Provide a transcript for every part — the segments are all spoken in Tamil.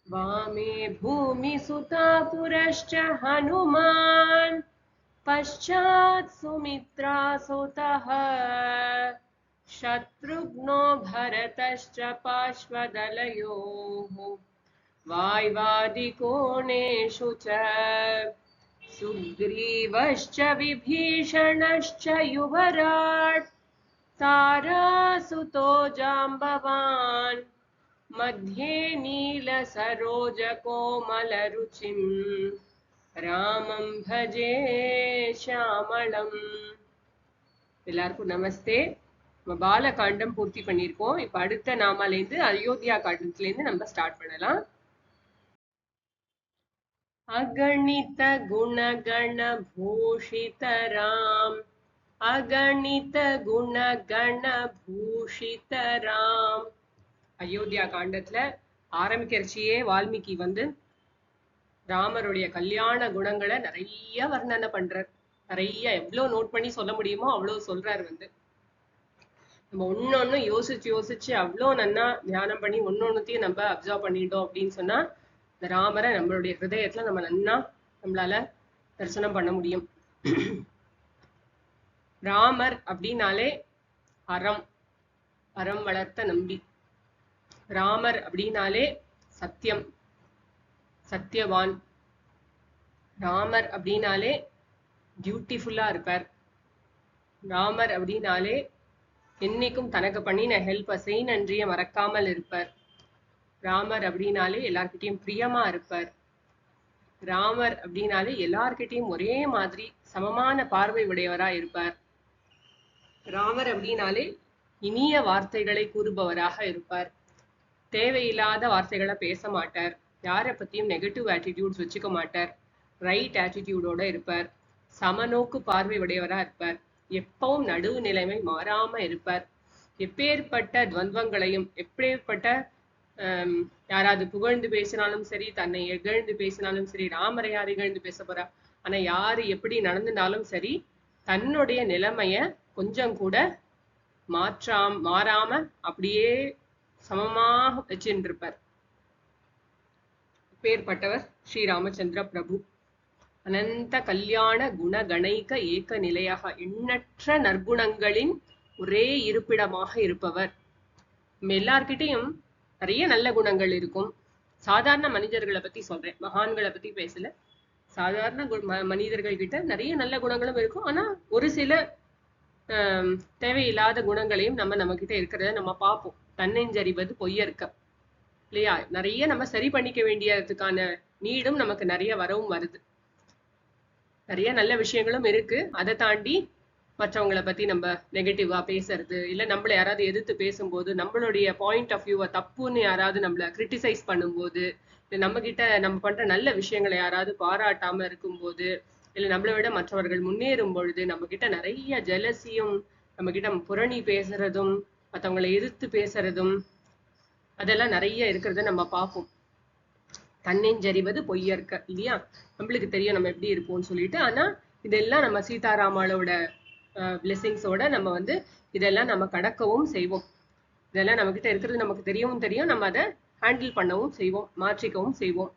वामे भूमिसुता पुरश्च हनुमान् पश्चात् सुमित्रासुतः शत्रुघ्नो भरतश्च पार्श्वदलयोः वाय्वादिकोणेषु च सुग्रीवश्च विभीषणश्च युवराट् तारासुतो जाम्बवान् मध्ये नीलसरोजकोमलरुचिं रामं भजे श्यामलम्. எல்லாருக்கும் நமஸ்தே. நம்ம பாலகாண்டம் பூர்த்தி பண்ணியிருக்கோம். இப்ப அடுத்த நாமாலேருந்து அயோத்தியா காண்டத்திலேருந்து நம்ம ஸ்டார்ட் பண்ணலாம். அகணித குணகண பூஷித ராம், அகணித குணகண பூஷித ராம். அயோத்தியா காண்டத்துல ஆரம்பிக்கிறச்சியே வால்மீகி வந்து ராமருடைய கல்யாண குணங்களை நிறைய வர்ணனை பண்றார். நிறைய எவ்வளவு நோட் பண்ணி சொல்ல முடியுமோ அவ்வளவு சொல்றாரு. வந்து நம்ம ஒன்னொன்னு யோசிச்சு யோசிச்சு அவ்வளோ நன்னா தியானம் பண்ணி ஒன்னொன்னுத்தையும் நம்ம அப்சர்வ் பண்ணிட்டோம் அப்படின்னு சொன்னா இந்த ராமரை நம்மளுடைய ஹிருதயத்துல நம்ம நன்னா நம்மளால தரிசனம் பண்ண முடியும். ராமர் அப்படின்னாலே அறம், அறம் வளர்த்த நம்பி. ராமர் அப்படின்னாலே சத்தியம், சத்தியவான். ராமர் அப்படின்னாலே டியூட்டிஃபுல்லா இருப்பார். ராமர் அப்படின்னாலே என்னைக்கும் தனக்கு பண்ணின ஹெல்ப் செய் நன்றிய மறக்காமல் இருப்பார். ராமர் அப்படின்னாலே எல்லார்கிட்டையும் பிரியமா இருப்பார். ராமர் அப்படின்னாலே எல்லார்கிட்டையும் ஒரே மாதிரி சமமான பார்வை உடையவரா இருப்பார். ராமர் அப்படின்னாலே இனிய வார்த்தைகளை கூறுபவராக இருப்பார். தேவையில்லாத வார்த்தைகளை பேச மாட்டார். யாரை பத்தியும் நெகட்டிவ் ஆட்டிடியூட்ஸ் வச்சுக்க மாட்டார். ரைட் ஆட்டிடியூடோட இருப்பார். சமநோக்கு பார்வை உடையவரா இருப்பார். எப்பவும் நடுவு நிலைமை மாறாம இருப்பார். எப்பேற்பட்ட துவந்தங்களையும் எப்பேற்பட்ட யாராவது புகழ்ந்து பேசினாலும் சரி, தன்னை இகழ்ந்து பேசினாலும் சரி, ராமரை யார் இகழ்ந்து பேச போறா, ஆனா யாரு எப்படி நடந்துனாலும் சரி தன்னுடைய நிலைமைய கொஞ்சம் கூட மாறாம அப்படியே சமமாக வச்சுட்டு இருப்பார். பேர்பட்டவர் ஸ்ரீ ராமச்சந்திர பிரபு. அனந்த கல்யாண குணகணைக ஏக நிலையாக, எண்ணற்ற நற்குணங்களின் ஒரே இருப்பிடமாக இருப்பவர். நம்ம எல்லார்கிட்டையும் நிறைய நல்ல குணங்கள் இருக்கும். சாதாரண மனிதர்களை பத்தி சொல்றேன், மகான்களை பத்தி பேசல. சாதாரண மனிதர்கள் கிட்ட நிறைய நல்ல குணங்களும் இருக்கும். ஆனா ஒரு சில தேவையில்லாத குணங்களையும் நம்ம கிட்ட இருக்கிறத நம்ம பார்ப்போம். தன்னெஞ்சறிவது பொய்யற்க இல்லையா? நிறைய நம்ம சரி பண்ணிக்க வேண்டியதுக்கான நீடும் நமக்கு நிறைய வரவும் வருது. நிறைய நல்ல விஷயங்களும் இருக்கு. அதை தாண்டி மற்றவங்களை பத்தி நம்ம நெகட்டிவா பேசுறது, இல்ல நம்மள யாராவது எதிர்த்து பேசும்போது, நம்மளுடைய பாயிண்ட் ஆஃப் வியூவை தப்புன்னு யாராவது நம்மள கிரிட்டிசைஸ் பண்ணும்போது, இல்ல நம்ம கிட்ட நம்ம பண்ற நல்ல விஷயங்களை யாராவது பாராட்டாம இருக்கும்போது, இல்ல நம்மளை விட மற்றவர்கள் முன்னேறும் பொழுது நம்ம கிட்ட நிறைய ஜெலசியும், நம்ம கிட்ட புரணி பேசுறதும், மற்றவங்களை எதிர்த்து பேசுறதும், அதெல்லாம் நிறைய இருக்கிறத நம்ம பார்ப்போம். தன்னெஞ்சறிவது பொய்யற்க இல்லையா? நம்மளுக்கு தெரியும் நம்ம எப்படி இருப்போம்னு சொல்லிட்டு. ஆனா இதெல்லாம் நம்ம சீதாராமனோட பிளெஸிங்ஸோட நம்ம வந்து இதெல்லாம் நம்ம கடக்கவும் செய்வோம். இதெல்லாம் நம்ம கிட்ட இருக்கிறது நமக்கு தெரியவும் தெரியும். நம்ம அதை ஹேண்டில் பண்ணவும் செய்வோம், மாற்றிக்கவும் செய்வோம்.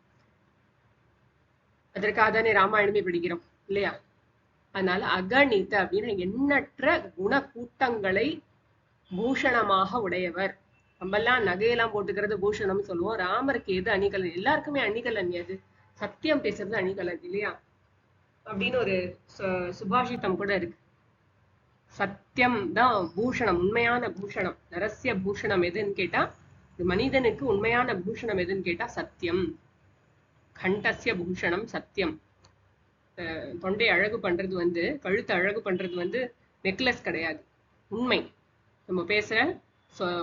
அதற்காக தானே ராமாயணமே படிக்கிறோம் இல்லையா? அதனால அகணித அப்படின்னா எண்ணற்ற குண கூட்டங்களை பூஷணமாக உடையவர். நம்மெல்லாம் நகையெல்லாம் போட்டுக்கிறது பூஷணம் சொல்லுவோம். ராமருக்கு எது அணிகலன்? எல்லாருக்குமே அணிகலன் எது? சத்தியம் பேசுறது அணிகலன் இல்லையா? அப்படின்னு ஒரு சுபாஷிதம் கூட இருக்கு. சத்தியம் தான் பூஷணம், உண்மையான பூஷணம். நரசிய பூஷணம் எதுன்னு கேட்டா, மனிதனுக்கு உண்மையான பூஷணம் எதுன்னு கேட்டா சத்தியம். கண்டசிய பூஷணம் சத்தியம். தொண்டை அழகு பண்றது வந்து, கழுத்து அழகு பண்றது வந்து நெக்லஸ் கிடையாது, உண்மை. நம்ம பேசுற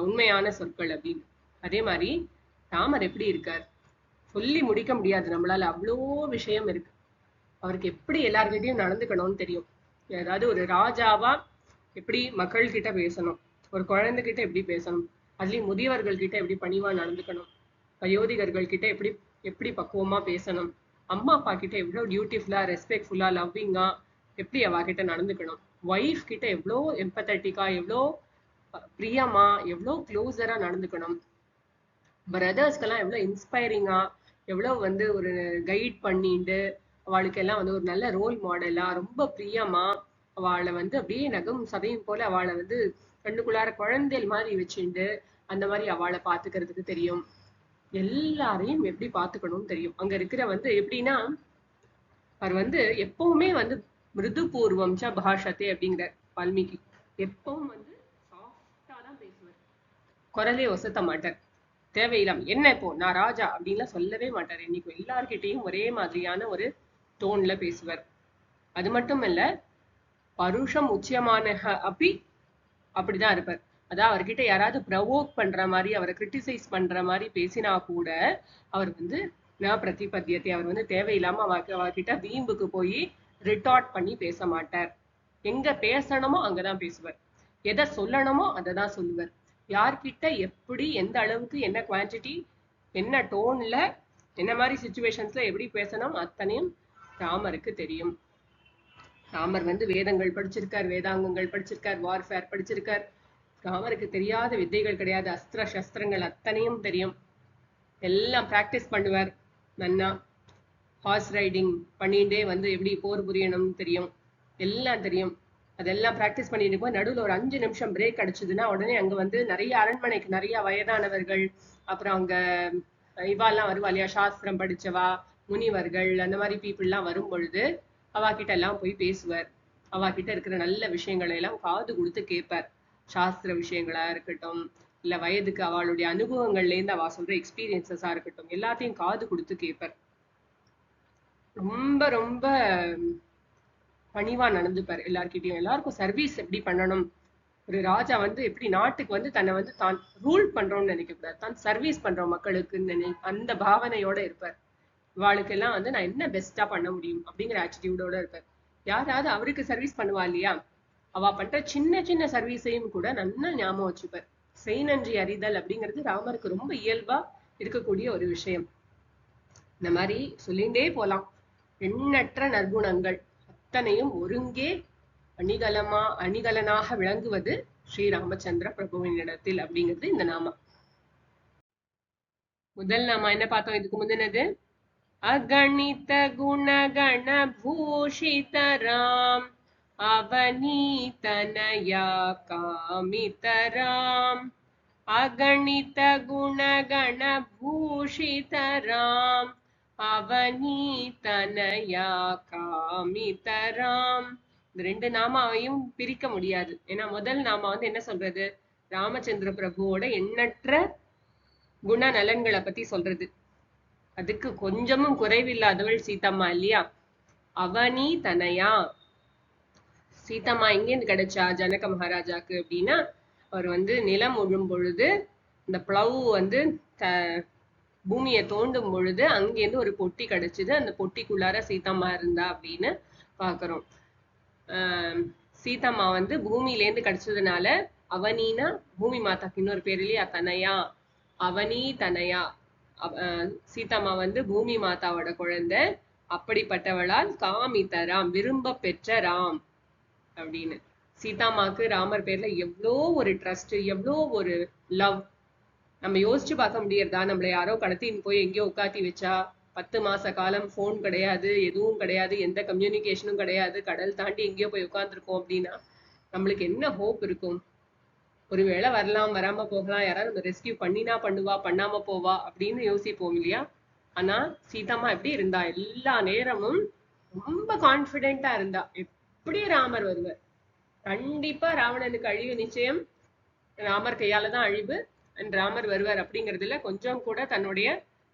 உண்மையான சொற்கள் அப்படின்னு. அதே மாதிரி ராமர் எப்படி இருக்கார் சொல்லி முடிக்க முடியாது நம்மளால. அவ்வளோ விஷயம் இருக்கு. அவருக்கு எப்படி எல்லார்கிட்டையும் நடந்துக்கணும்னு தெரியும். ஏதாவது ஒரு ராஜாவா எப்படி மக்கள் கிட்ட பேசணும், ஒரு குழந்தைகிட்ட எப்படி பேசணும், அதுலயும் முதியவர்கள் கிட்ட எப்படி பணிவா நடந்துக்கணும், வயோதிகர்கள் கிட்ட எப்படி எப்படி பக்குவமா பேசணும், அம்மா அப்பா கிட்ட எவ்வளவு டியூட்டிஃபுல்லா, ரெஸ்பெக்ட்ஃபுல்லா, லவ்விங்கா எப்படி அவ கிட்ட நடந்துக்கணும், ஒய்ஃப் கிட்ட எவ்வளோ எம்பத்தட்டிக்கா, எவ்வளோ பிரியமா, எவ்வளோ க்ளோஸரா நடந்துக்கணும், பிரதர்ஸ்க்கெல்லாம் எவ்வளவு இன்ஸ்பைரிங்கா எவ்வளவு வந்து ஒரு கைட் பண்ணிட்டு அவளுக்கு எல்லாம் வந்து ஒரு நல்ல ரோல் மாடலா ரொம்ப பிரியமா அவளை வந்து அப்படியே நகம் சதையும் போல அவளை வந்து கண்ணுக்குள்ளார குழந்தைகள் மாதிரி வச்சுண்டு அந்த மாதிரி அவளை பாத்துக்கிறதுக்கு தெரியும். எல்லாரையும் எப்படி பாத்துக்கணும்னு தெரியும். அங்க இருக்கிற வந்து எப்படின்னா அவர் வந்து எப்பவுமே வந்து மிருது பூர்வம் ச பாஷத்தே அப்படிங்கிற வால்மீகி எப்பவும் வந்து சாஃப்டா தான் பேசுவார். குரலே ஒசத்த மாட்டார். தேவையில்லாம் என்ன இப்போ நான் ராஜா அப்படின்லாம் சொல்லவே மாட்டார். இன்னைக்கு எல்லார்கிட்டையும் ஒரே மாதிரியான ஒரு டோன்ல பேசுவார். அது மட்டும் இல்ல பருஷம் உச்சியமான அப்படி அப்படிதான் இருப்பார். அதான் அவர்கிட்ட யாராவது ப்ரவோக் பண்ற மாதிரி அவரை கிரிட்டிசைஸ் பண்ற மாதிரி பேசினா கூட அவர் வந்து பிரதிபத்தியத்தை அவர் வந்து தேவையில்லாம அவர்கிட்ட வீம்புக்கு போய் ரிட்டார்ட் பண்ணி பேச மாட்டார். எங்க பேசணுமோ அங்கதான் பேசுவார். எதை சொல்லணுமோ அதை தான் சொல்லுவார். யார்கிட்ட எப்படி எந்த அளவுக்கு என்ன குவான்டிட்டி என்ன டோன்ல என்ன மாதிரி சுச்சுவேஷன்ஸ்ல எப்படி பேசணும் அத்தனையும் ராமருக்கு தெரியும். ராமர் வந்து வேதங்கள் படிச்சிருக்கார், வேதாங்கங்கள் படிச்சிருக்கார், வார்ஃபேர் படிச்சிருக்கார். ராமருக்கு தெரியாத வித்தைகள் கிடையாது. அஸ்திர சஸ்திரங்கள் அத்தனையும் தெரியும். எல்லாம் பிராக்டிஸ் பண்ணுவார். நன்னா ஹார்ஸ் ரைடிங் பண்ணிட்டே வந்து எப்படி போர் புரியணும்னு தெரியும். எல்லாம் தெரியும். அதெல்லாம் பிராக்டிஸ் பண்ணிட்டு போய் நடுவில் ஒரு 5 நிமிஷம் பிரேக் அடிச்சதுன்னா உடனே அங்க வந்து நிறைய அரண்மனைக்கு நிறைய வயதானவர்கள் அப்புறம் அங்க இவாலாம் வருவா இல்லையா, சாஸ்திரம் படிச்சவா முனிவர்கள் அந்த மாதிரி பீப்புள்லாம் வரும் பொழுது அவா கிட்ட எல்லாம் போய் பேசுவார். அவா கிட்ட இருக்கிற நல்ல விஷயங்களை எல்லாம் காது கொடுத்து கேட்பார். சாஸ்திர விஷயங்களா இருக்கட்டும் இல்ல வயதுக்கு அவளுடைய அனுபவங்கள்ல இருந்து அவ சொல்ற எக்ஸ்பீரியன்சஸா இருக்கட்டும் எல்லாத்தையும் காது கொடுத்து கேட்பார். ரொம்ப ரொம்ப பணிவா நடந்துப்பார் எல்லார்கிட்டயும். எல்லாருக்கும் சர்வீஸ் எப்படி பண்ணணும், ஒரு ராஜா வந்து எப்படி நாட்டுக்கு வந்து தன்னை வந்து தான் ரூல் பண்றோம்னு நினைக்க கூடாது, தான் சர்வீஸ் பண்றோம் மக்களுக்கு அந்த பாவனையோட இருப்பார். இவாளுக்கு எல்லாம் வந்து நான் என்ன பெஸ்டா பண்ண முடியும் அப்படிங்கிற ஆட்டிடியூடோட இருப்பார். யாராவது அவருக்கு சர்வீஸ் பண்ணுவா இல்லையா, அவ பண்ற சின்ன சின்ன சர்வீஸையும் கூட நல்லா ஞாபகம் வச்சுப்பார். செய் நன்றி அறிதல் அப்படிங்கிறது ராமருக்கு ரொம்ப இயல்பா இருக்கக்கூடிய ஒரு விஷயம். இந்த மாதிரி சொல்லிண்டே போலாம். எண்ணற்ற நற்குணங்கள் அத்தனையும் ஒருங்கே அணிகலனாக விளங்குவது ஸ்ரீ ராமச்சந்திர பிரபுவினிடத்தில் அப்படிங்கிறது இந்த நாமம். முதல் நாம என்ன பார்த்தோம் இதுக்கு முந்தினது? அகணித குணகண பூஷித ராம் அவனீதனயா காமித ராம். அகணித குணகண பூஷித ராம் அவனீதனயா காமித ராம். இந்த 2 நாமாவையும் பிரிக்க முடியாது. ஏன்னா முதல் நாமா வந்து என்ன சொல்றது, ராமச்சந்திர பிரபுவோட எண்ணற்ற குண நலன்களை பத்தி சொல்றது. அதுக்கு கொஞ்சமும் குறைவில்லாதவள் சீதம்மா இல்லையா. அவனி தனயா, சீதம்மா எங்கேருந்து கிடைச்சா ஜனக மகாராஜாக்கு அப்படின்னா, அவர் வந்து நிலம் உழும் பொழுது இந்த பிளவு வந்து பூமியை தோண்டும் பொழுது அங்கேருந்து ஒரு பொட்டி கிடைச்சது. அந்த பொட்டிக்குள்ளார சீதம்மா இருந்தா அப்படின்னு பாக்குறோம். சீதம்மா வந்து பூமியிலேருந்து கிடைச்சதுனால அவனினா பூமி மாதாக்கு இன்னொரு பேர் இல்லையா, தனயா. அவனி தனயா, சீதம்மா வந்து பூமி மாதாவோட குழந்தை. அப்படிப்பட்டவளால் காமிதராம் விரும்ப பெற்ற ராம் அப்படின்னு. சீதாமாக்கு ராமர் பேர்ல எவ்வளோ ஒரு ட்ரஸ்ட், எவ்வளோ ஒரு லவ். நம்ம யோசிச்சு பார்க்க முடியறதா? நம்மள யாரோ கடத்தின்னு போய் எங்கேயோ உட்காத்தி வச்சா 10 மாச காலம் போன் கிடையாது, எதுவும் கிடையாது, எந்த கம்யூனிகேஷனும் கிடையாது, கடல் தாண்டி எங்கேயோ போய் உட்காந்துருக்கோம் அப்படின்னா நம்மளுக்கு என்ன ஹோப் இருக்கும்? ஒருவேளை வரலாம், வராம போகலாம், யாராவது நம்ம ரெஸ்கியூ பண்ணினா பண்ணுவா, பண்ணாம போவா அப்படின்னு யோசிப்போம் இல்லையா. ஆனா சீதாம்மா எப்படி இருந்தா, எல்லா நேரமும் ரொம்ப கான்பிடென்டா இருந்தா. எப்படி ராமர் வருவார், கண்டிப்பா ராவணனுக்கு அழிவு நிச்சயம், ராமர் கையாலதான் அழிவு, அண்ட் ராமர் வருவார் அப்படிங்கிறதுல கொஞ்சம் கூட தன்னுடைய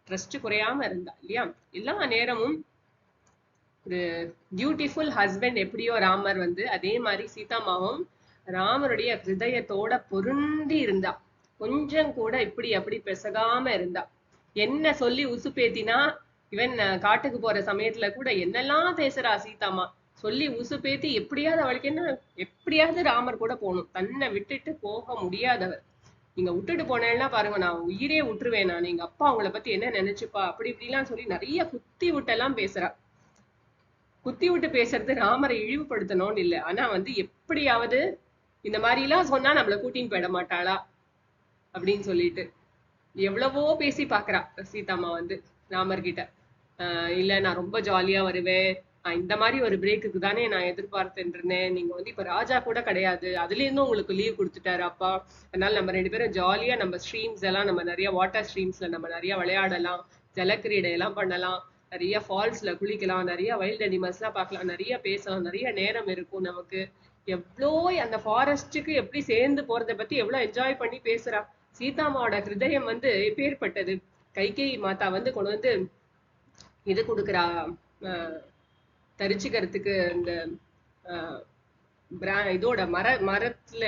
ட்ரஸ்ட் குறையாம இருந்தா இல்லையா. எல்லா நேரமும் ஒரு பியூட்டிஃபுல் ஹஸ்பண்ட் எப்படியோ ராமர் வந்து அதே மாதிரி சீதாமாவும் ராமருடைய ஹிருதயத்தோட பொருந்தி இருந்தா. கொஞ்சம் கூட இப்படி அப்படி பெசகாம இருந்தா. என்ன சொல்லி உசுப்பேத்தினா, இவன் காட்டுக்கு போற சமயத்துல கூட என்னெல்லாம் பேசுறா சீதாமா, சொல்லி உசுப்பேத்தி எப்படியாவது அவளுக்கு என்ன, எப்படியாவது ராமர் கூட போகணும், தன்னை விட்டுட்டு போக முடியாதவர். நீங்க விட்டுட்டு போனேன்னா பாருங்க, நான் உயிரே விட்டுருவேன், நான் எங்க அப்பா அவங்கள பத்தி என்ன நினைச்சுப்பா அப்படி இப்படிலாம் சொல்லி நிறைய குத்தி விட்டெல்லாம் பேசுறா. குத்தி விட்டு பேசுறது ராமரை இழிவுபடுத்தணும்னு இல்லை, ஆனா வந்து எப்படியாவது இந்த மாதிரி எல்லாம் சொன்னா நம்மள கூட்டின்னு போயிட மாட்டாளா அப்படின்னு சொல்லிட்டு எவ்வளவோ பேசி பாக்குறா சீதாம்மா வந்து. ராமர் கிட்ட. இல்ல நான் ரொம்ப ஜாலியா வருவேன், இந்த மாதிரி ஒரு பிரேக்குக்கு தானே நான் எதிர்பார்த்துட்டு இருந்தேன், நீங்க வந்து இப்ப ராஜா கூட கிடையாது, அதுல இருந்தும் உங்களுக்கு லீவ் கொடுத்துட்டாரு அப்பா, அதனால நம்ம 2 பேரும் ஜாலியா நம்ம ஸ்ட்ரீம்ஸ் எல்லாம், நம்ம நிறைய வாட்டர் ஸ்ட்ரீம்ஸ்ல நம்ம நிறைய விளையாடலாம், ஜலக்கிரீடை எல்லாம் பண்ணலாம், நிறைய ஃபால்ஸ்ல குளிக்கலாம், நிறைய வைல்ட் அனிமல்ஸ் எல்லாம் பார்க்கலாம், நிறைய பேசலாம், நிறைய நேரம் இருக்கும் நமக்கு. எவ்வளோ அந்த ஃபாரஸ்டுக்கு எப்படி சேர்ந்து போறதை பத்தி எவ்வளவு என்ஜாய் பண்ணி பேசுறா. சீதாமாவோட ஹிருதயம் வந்து எப்பேற்பட்டது. கைகேயி மாதா வந்து கொண்டு வந்து இது கொடுக்குறா, தரிச்சுக்கிறதுக்கு இந்த இதோட மரத்துல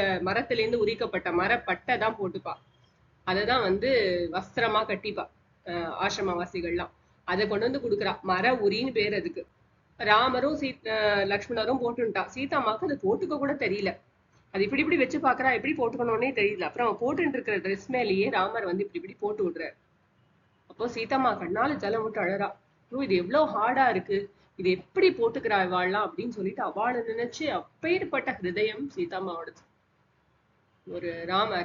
இருந்து உரிக்கப்பட்ட மரப்பட்டை தான் போட்டுப்பா. அததான் வந்து வஸ்திரமா கட்டிப்பா ஆசிரமவாசிகள்லாம். அதை கொண்டு வந்து கொடுக்குறா. மர உரின்னு பேர் அதுக்கு. ராமரும் லக்ஷ்மணரும் போட்டுட்டா. சீதாமாக்கு அது போட்டுக்க கூட தெரியல. அது இப்படி இப்படி வச்சு பாக்குறா, எப்படி போட்டுக்கணும்னே தெரியல. அப்புறம் போட்டுட்டு இருக்கிற ட்ரெஸ் மேலேயே ராமர் வந்து இப்படி இப்படி போட்டு விடுறாரு. அப்போ சீதாமா கண்ணால ஜலம் விட்டு அழறா. இது எவ்வளவு ஹார்டா இருக்கு, இது எப்படி போட்டுக்கிறா இவாள்லாம் அப்படின்னு சொல்லிட்டு அவளை நினைச்சு அப்பேற்பட்ட ஹிருதயம் சீதாமாவோடது. ஒரு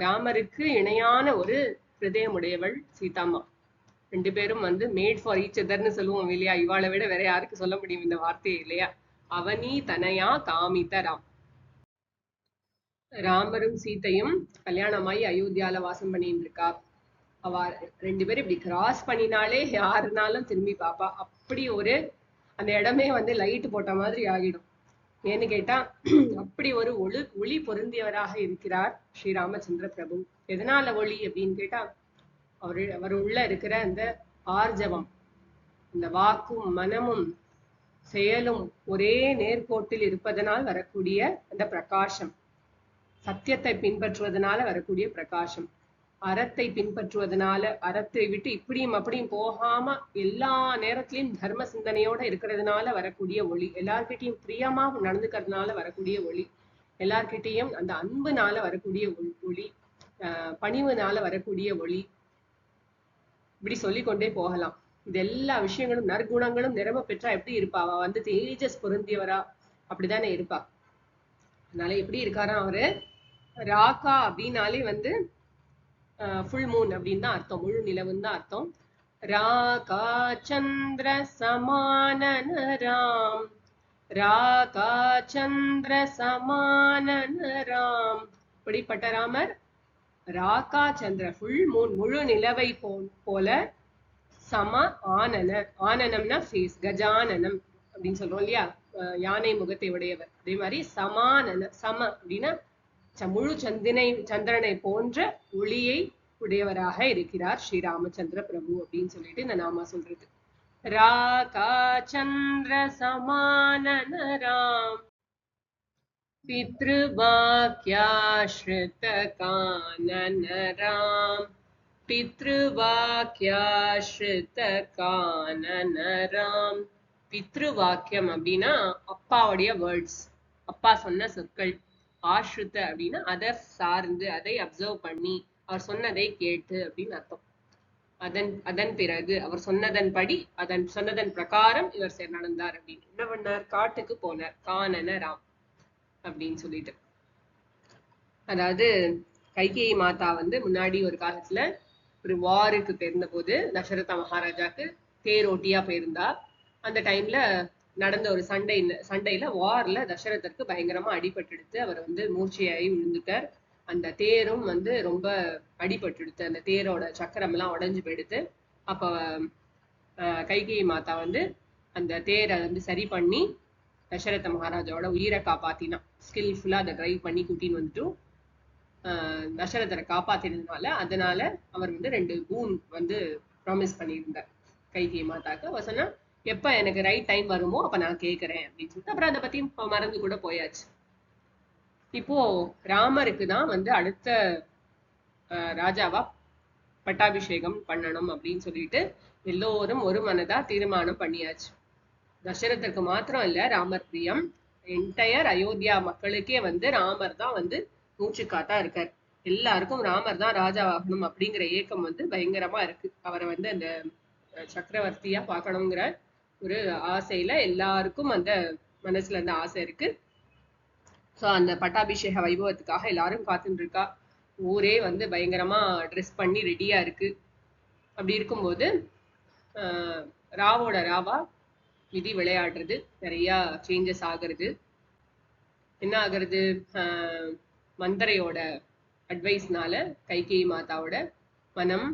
ராமருக்கு இணையான ஒரு ஹிருதயம் உடையவள் சீதாமா. 2 பேரும் வந்து மேட் ஃபார் ஈச் அதர்னு சொல்லுவோம் இல்லையா? இவாளை விட வேற யாருக்கு சொல்ல முடியும் இந்த வார்த்தையை இல்லையா? அவனி தனயா காமித ராம். ராமரும் சீத்தையும் கல்யாணமாயி அயோத்தியால வாசம் பண்ணிட்டு இருக்கா. அவ 2 பேரும் இப்படி கிராஸ் பண்ணினாலே யாருனாலும் திரும்பி பாப்பா. அப்படி ஒரு அந்த இடமே வந்து லைட் போட்ட மாதிரி ஆகிடும். ஏன்னு கேட்டா அப்படி ஒரு ஒளி பொருந்தியவராக இருக்கிறார் ஸ்ரீராமச்சந்திர பிரபு. எதனால ஒளி அப்படின்னு கேட்டா, அவர் உள்ள இருக்கிற அந்த ஆர்ஜவம், இந்த வாக்கும் மனமும் செயலும் ஒரே நேர்கோட்டில் இருப்பதனால் வரக்கூடிய அந்த பிரகாசம், சத்தியத்தை பின்பற்றுவதனால வரக்கூடிய பிரகாசம், அறத்தை பின்பற்றுவதனால, அறத்தை விட்டு இப்படியும் அப்படியும் போகாம எல்லா நேரத்திலையும் தர்ம சிந்தனையோட இருக்கிறதுனால வரக்கூடிய ஒளி, எல்லார்கிட்டையும் பிரியமா நடந்துக்கிறதுனால வரக்கூடிய ஒளி, எல்லார்கிட்டையும் அந்த அன்புனால வரக்கூடிய ஒளி, பணிவுனால வரக்கூடிய ஒளி, இப்படி சொல்லிக்கொண்டே போகலாம். இது எல்லா விஷயங்களும் நற்குணங்களும் நிரம்ப பெற்றா எப்படி இருப்பா? அவ வந்து தேஜஸ் பொருந்தியவரா அப்படித்தானே இருப்பா. அதனால எப்படி இருக்காரா அவரு? ராகா அப்படின்னாலே வந்து ஃபுல் மூன் அப்படின்னு தான் அர்த்தம், முழு நிலவுன்னு தான் அர்த்தம். ராகா சந்திர சமானனராம், ராகா சந்திர சமானனராம். இப்படிப்பட்ட ராமர் ராகா சந்திர ஃபுல் மூன் முழு நிலவை போல, சம ஆனன, ஆனனம்னா ஃபேஸ், கஜானனம் அப்படின்னு சொல்றோம் இல்லையா, யானை முகத்தை உடையவர். அதே மாதிரி சமானன, சம அப்படின்னா முழு சந்திரனை போன்ற ஒளியை உடையவராக இருக்கிறார் ஸ்ரீராமச்சந்திர பிரபு அப்படின்னு சொல்லிட்டு இந்த நாமா சொல்றது. ராகா சந்திர சமானனராம் பித்ருவாக்யாஸ்ருத கானனராம், பித்ருவாக்யாஸ்ருத கானனராம். பித்ருவாக்கியம் அப்படின்னா அப்பாவுடைய வேர்ட்ஸ், அப்பா சொன்ன சொற்கள். ஆஸ்ருத அப்படின்னா அதை சார்ந்து, அதை அப்சர்வ் பண்ணி, அவர் சொன்னதை கேட்டு அப்படின்னு அர்த்தம். அதன் பிறகு அவர் சொன்னதன்படி, சொன்னதன் பிரகாரம் இவர் நடந்தார் அப்படின்னு. என்ன பண்ணார்? காட்டுக்கு போனார். கானன ராம் அப்படின்னு சொல்லிட்டு. அதாவது கைகேயி மாதா வந்து முன்னாடி ஒரு காலத்துல ஒரு வாருக்கு போயிருந்த போது தசரத மகாராஜாக்கு தேரோட்டியா போயிருந்தா. அந்த டைம்ல நடந்த ஒரு சண்டையில வார்ல தசரதற்கு பயங்கரமா அடிபட்டுடுத்து. அவர் வந்து மூர்ச்சையாகி விழுந்துட்டார். அந்த தேரும் வந்து ரொம்ப அடிபட்டுடுத்து. அந்த தேரோட சக்கரம் எல்லாம் உடைஞ்சு போயிடுத்து. அப்ப கைகேயி மாதா வந்து அந்த தேரை வந்து சரி பண்ணி தசரத மகாராஜாவோட உயிரை காப்பாத்தினா. ஸ்கில்ஃபுல்லா அதை டிரைவ் பண்ணி கூட்டின்னு வந்துட்டு தசரதரை காப்பாத்தினதுனால, அதனால அவர் வந்து 2 பூன் வந்து ப்ராமிஸ் பண்ணியிருந்தார் கைகேயி மாதாக்கு. அவர் சொன்னா, எப்ப எனக்கு ரைட் டைம் வருமோ அப்ப நான் கேட்கிறேன் அப்படின்னு சொல்லிட்டு அப்புறம் அதை பத்தி மறந்து கூட போயாச்சு. இப்போ ராமருக்கு தான் வந்து அடுத்த ராஜாவா பட்டாபிஷேகம் பண்ணணும் அப்படின்னு சொல்லிட்டு எல்லோரும் ஒரு மனதா தீர்மானம் பண்ணியாச்சு. தசரதற்கு மாத்திரம் இல்ல ராமர் பிரியம், என்டையர் அயோத்தியா மக்களுக்கே வந்து ராமர் தான் வந்து மூச்சுக்காத்தா இருக்கார். எல்லாருக்கும் ராமர் தான் ராஜாவாகணும் அப்படிங்கிற ஏக்கம் வந்து பயங்கரமா இருக்கு. அவரை வந்து அந்த சக்கரவர்த்தியா பார்க்கணுங்கிற ஒரு ஆசையில எல்லாருக்கும் அந்த மனசுல அந்த ஆசை இருக்கு. சோ அந்த பட்டாபிஷேக வைபவத்துக்காக எல்லாரும் காத்துட்டு இருக்கா. ஊரே வந்து பயங்கரமா ட்ரெஸ் பண்ணி ரெடியா இருக்கு. அப்படி இருக்கும்போது ராவோட ராவா விதி விளையாடுறது, நிறைய சேஞ்சஸ் ஆகுறது. என்ன ஆகுறது? மந்தரையோட அட்வைஸ்னால கைகேயி மாதாவோட மனம்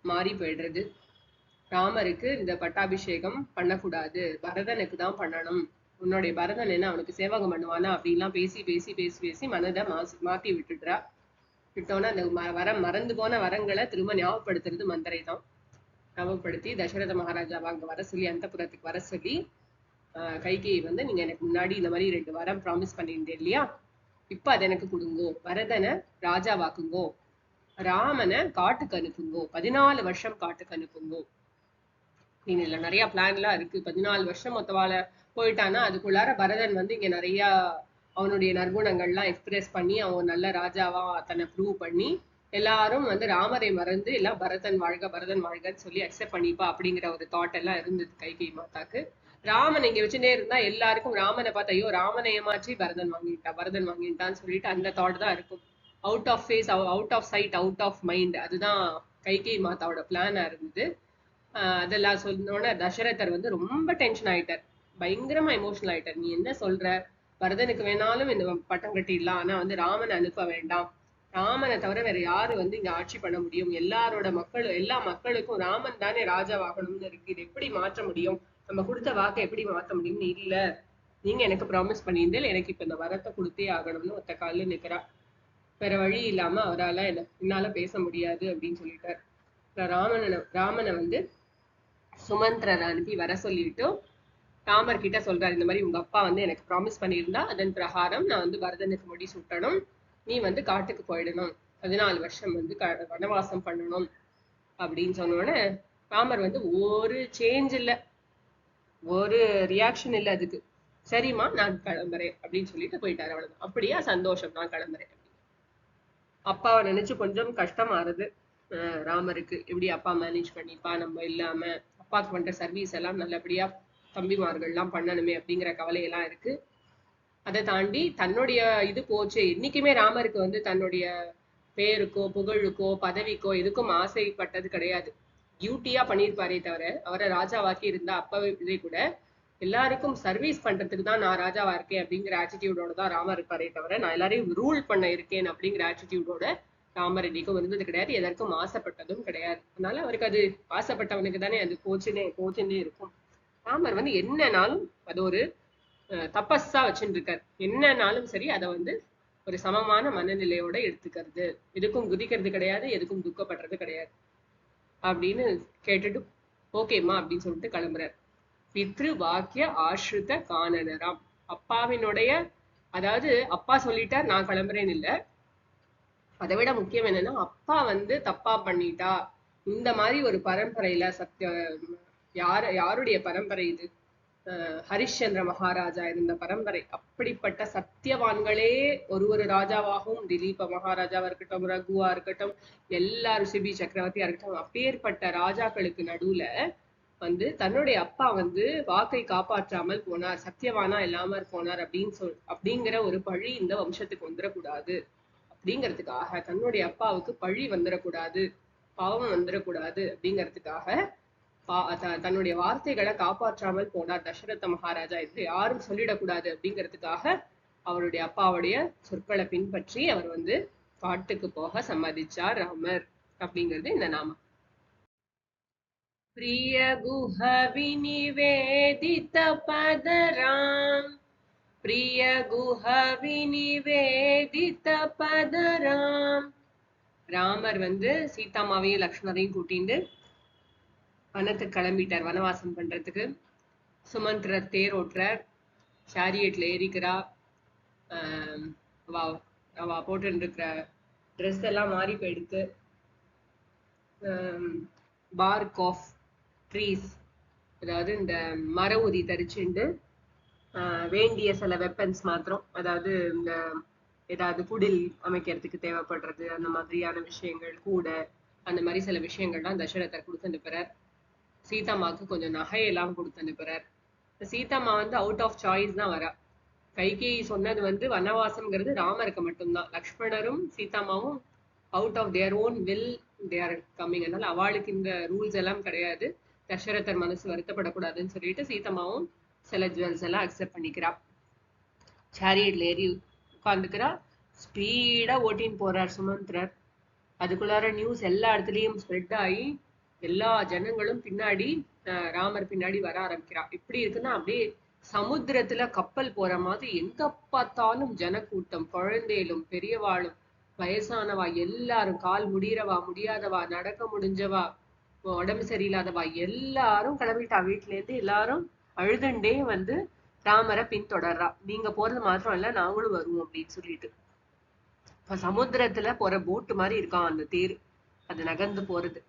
மாறி போயிடுறது. ராமருக்கு இந்த பட்டாபிஷேகம் பண்ணக்கூடாது, பரதனுக்கு தான் பண்ணணும். உன்னுடைய பரதன் என்ன அவனுக்கு சேவகம் பண்ணுவானா அப்படின்லாம் பேசி பேசி பேசி பேசி மனதை மாத்தி விட்டுடுறா. விட்டோன்னா அந்த மறந்து போன வரங்களை திரும்ப ஞாபகப்படுத்துறது மந்தரை தான். ஞாபகப்படுத்தி தசரத மகாராஜாவை அங்க வர சொல்லி, அந்த புறத்துக்கு வர சொல்லி, கைகேயி வந்து நீங்க எனக்கு முன்னாடி இந்த மாதிரி 2 வரம் ப்ராமிஸ் பண்ணியிருந்தேன் இல்லையா, இப்ப அதை எனக்கு கொடுங்கோ, பரதனை ராஜாவாக்குங்கோ, ராமனை காட்டுக்கு அனுப்புங்கோ, 14 வருஷம் காட்டுக்கு அனுப்புங்கோ. இதுல நிறைய பிளான் எல்லாம் இருக்கு. 14 வருஷம் மொத்தவால போயிட்டானா அதுக்குள்ளார பரதன் வந்து இங்க நிறைய அவனுடைய நற்குணங்கள்லாம் எக்ஸ்பிரஸ் பண்ணி அவன் நல்ல ராஜாவா தன்னை ப்ரூவ் பண்ணி எல்லாரும் வந்து ராமரை மறந்து எல்லாம் பரதன் வாழ்க பரதன் வாழ்கன்னு சொல்லி அக்செப்ட் பண்ணிப்பா அப்படிங்கிற ஒரு தாட் எல்லாம் இருந்தது கைகேயி மாதாக்கு. ராமன் இங்க வச்சுட்டே இருந்தா எல்லாருக்கும் ராமனை பார்த்து ஐயோ ராமனை ஏமாற்றி பரதன் வாங்கிட்டான்னு சொல்லிட்டு அந்த தாட் தான் இருக்கும். Out of face, out of sight, out of mind. அதுதான் கைகேயி மாதாவோட பிளானா இருந்தது. அதெல்லாம் சொன்னோட தசரதர் வந்து ரொம்ப டென்ஷன் ஆயிட்டார், பயங்கரமா எமோஷனல் ஆயிட்டார். நீ என்ன சொல்ற, பரதனுக்கு வேணாலும் இந்த பட்டம் கட்டிடலாம், ஆனா வந்து ராமனை அனுப்ப வேண்டாம், ராமனை தவிர வேற யாரு வந்து இங்க ஆட்சி பண்ண முடியும், எல்லாரோட எல்லா மக்களுக்கும் ராமன் தானே ராஜாவாகணும்னு இருக்கு, இது எப்படி மாற்ற முடியும், நம்ம கொடுத்த வாக்கை எப்படி மாற்ற முடியும்னு, இல்ல நீங்க எனக்கு ப்ராமிஸ் பண்ணியிருந்தேன், எனக்கு இப்ப இந்த வரத்தை கொடுத்தே ஆகணும்னு ஒத்த காலில் நிக்கிறா. வேற வழி இல்லாம அவரால் என்னால பேச முடியாது அப்படின்னு சொல்லிட்டார். ராமனை வந்து சுமந்திரரை அனுப்பி வர சொல்லிட்டு ராமர் கிட்ட சொல்றாரு, இந்த மாதிரி உங்க அப்பா வந்து எனக்கு ப்ராமிஸ் பண்ணியிருந்தா அதன் பிரகாரம் நான் வந்து பரதனுக்கு முடி சுட்டணும், நீ வந்து காட்டுக்கு போயிடணும், 14 வருஷம் வந்து வனவாசம் பண்ணணும் அப்படின்னு சொன்னோடனே ராமர் வந்து ஒரு சேஞ்ச் இல்லை, ஒரு ரியாக்ஷன் இல்லை அதுக்கு. சரிம்மா நான் கிளம்புறேன் அப்படின்னு சொல்லிட்டு போயிட்டாரு. அவ்வளவுதான். அப்படியா, சந்தோஷம், நான் கிளம்புறேன். அப்பாவை நினைச்சு கொஞ்சம் கஷ்டமாறுது ராமருக்கு. எப்படி அப்பா மேனேஜ் பண்ணிப்பா நம்ம இல்லாம, அப்பாவுக்கு பண்ற சர்வீஸ் எல்லாம் நல்லபடியா தம்பிமார்கள்லாம் பண்ணணுமே அப்படிங்கிற கவலையெல்லாம் இருக்கு. அதை தாண்டி தன்னுடைய இது போச்சு. என்னைக்குமே ராமருக்கு வந்து தன்னுடைய பேருக்கோ புகழுக்கோ பதவிக்கோ எதுக்கும் ஆசைப்பட்டது கிடையாது. டியூட்டியா பண்ணியிருப்பாரே தவிர, அவரை ராஜாவாக்கி இருந்தா அப்பவே கூட எல்லாருக்கும் சர்வீஸ் பண்றதுக்கு தான் நான் ராஜாவா இருக்கேன் அப்படிங்கிற ஆட்டிடியூடோட தான் ராமர் இருப்பாரே தவிர, நான் எல்லாரையும் ரூல் பண்ண இருக்கேன் அப்படிங்கிற ஆட்டிடியூடோட ராமர் இன்னைக்கும் இருந்தது கிடையாது, எதற்கும் ஆசைப்பட்டதும் கிடையாது. அதனால அவருக்கு அது ஆசைப்பட்டவனுக்கு தானே அது போச்சுன்னே இருக்கும். ராமர் வந்து என்னன்னாலும் அது ஒரு தபஸா வச்சுட்டு இருக்காரு. என்னன்னாலும் சரி அதை வந்து ஒரு சமமான மனநிலையோட எடுத்துக்கிறது, எதுக்கும் குதிக்கிறது கிடையாது, எதுக்கும் துக்கப்படுறது கிடையாது அப்படின்னு கேட்டுட்டு ஓகேம்மா அப்படின்னு சொல்லிட்டு கிளம்புறாரு. பித்ரு வாக்கிய ஆஸ்ருத காணனராம். அப்பாவினுடைய, அதாவது அப்பா சொல்லிட்டார் நான் கிளம்புறேன்னு இல்லை, அதை விட முக்கியம் என்னன்னா அப்பா வந்து தப்பா பண்ணிட்டா, இந்த மாதிரி ஒரு பரம்பரையில யாருடைய பரம்பரை இது, ஹரிஷ்சந்திர மகாராஜா இருந்த பரம்பரை. அப்படிப்பட்ட சத்தியவான்களே ஒரு ராஜாவாகவும், திலீப மகாராஜாவா இருக்கட்டும், ரகுவா இருக்கட்டும், எல்லாரும் சிபி சக்கரவர்த்தியா இருக்கட்டும், அப்பேற்பட்ட ராஜாக்களுக்கு நடுவுல வந்து தன்னுடைய அப்பா வந்து வாக்கை காப்பாற்றாமல் போனார், சத்தியவானா இல்லாம போனார் அப்படிங்கிற ஒரு பழி இந்த வம்சத்துக்கு வந்துடக்கூடாது அப்படிங்கிறதுக்காக, தன்னுடைய அப்பாவுக்கு பழி வந்துடக்கூடாது, பாவம் வந்துடக்கூடாது அப்படிங்கிறதுக்காக தன்னுடைய வார்த்தைகளை காப்பாற்றாமல் போனார் தசரத மகாராஜா. இது யாரும் சொல்லிடக்கூடாது அப்படிங்கிறதுக்காக அவருடைய அப்பாவுடைய சொற்களை பின்பற்றி அவர் வந்து காட்டுக்கு போக சம்மதிச்சார் ராமர் அப்படிங்கிறது இந்த நாமம். प्रिय गुह विनिवेदित पदराम, प्रिय गुह विनिवेदित पदराम. ராமர் வந்து சீதாமாவையும் லக்ஷ்மணரையும் கூட்டிட்டு வனத்துக்கு கிளம்பிட்டார் வனவாசம் பண்றதுக்கு. சுமந்திரர் தேர் ஓட்டுறார், சாரியட்ல ஏறிக்கிறா. அவ போட்டு இருக்கிற ட்ரெஸ் எல்லாம் மாறி போயிடுத்து. பார்க் ஆஃப் ட்ரீஸ், அதாவது இந்த மர உரி தரிச்சுண்டு வேண்டிய சில வெப்பன்ஸ் மாத்திரம், அதாவது இந்த ஏதாவது குடில் அமைக்கிறதுக்கு தேவைப்படுறது அந்த மாதிரியான விஷயங்கள் கூட, அந்த மாதிரி சில விஷயங்கள்லாம் தசரதர் கொடுத்து அனுப்புறார். சீதாமாவுக்கு கொஞ்சம் நகையெல்லாம் கொடுத்து அனுப்புறார். சீதாமா வந்து அவுட் ஆஃப் சாய்ஸ் தான் வரா. கைகேயி சொன்னது வந்து வனவாசம்ங்கிறது ராமருக்கு மட்டும்தான். லக்ஷ்மணரும் சீதாமாவும் out of their own will they are coming. அதனால அவளுக்கு இந்த ரூல்ஸ் எல்லாம் கிடையாது. தசரதர் மனசு வருத்தப்படக்கூடாதுன்னு சொல்லிட்டு சீதம்மாவும் சில ஜுவல்ஸ் எல்லாம் அக்செப்ட் பண்ணிக்கிறா. சேரியட்ல ஏறி உட்காந்துக்கிறா. ஸ்பீடா ஓட்டின்னு போறார் சுமந்திரர். அதுக்குள்ளார நியூஸ் எல்லா இடத்துலயும் ஸ்ப்ரெட் ஆகி எல்லா ஜனங்களும் பின்னாடி ராமர் பின்னாடி வர ஆரம்பிக்கிறா. எப்படி இருக்குன்னா அப்படியே சமுத்திரத்துல கப்பல் போற மாதிரி எங்க பார்த்தாலும் ஜனக்கூட்டம், குழந்தைகளும் பெரியவாளும் வயசானவா எல்லாரும், கால் முடியறவா முடியாதவா, நடக்க முடிஞ்சவா, உடம்பு சரியில்லாதவா எல்லாரும் கிளம்பிட்டா. வீட்டுல இருந்து எல்லாரும் அழுதுண்டே வந்து ராமரை பின்தொடர்றா. நீங்க போறது மாத்திரம் இல்ல, நாங்களும் வருவோம் அப்படின்னு சொல்லிட்டு. இப்ப சமுத்திரத்துல போற போட்டு மாதிரி இருக்கான் அந்த தேர், அது நகர்ந்து போறது.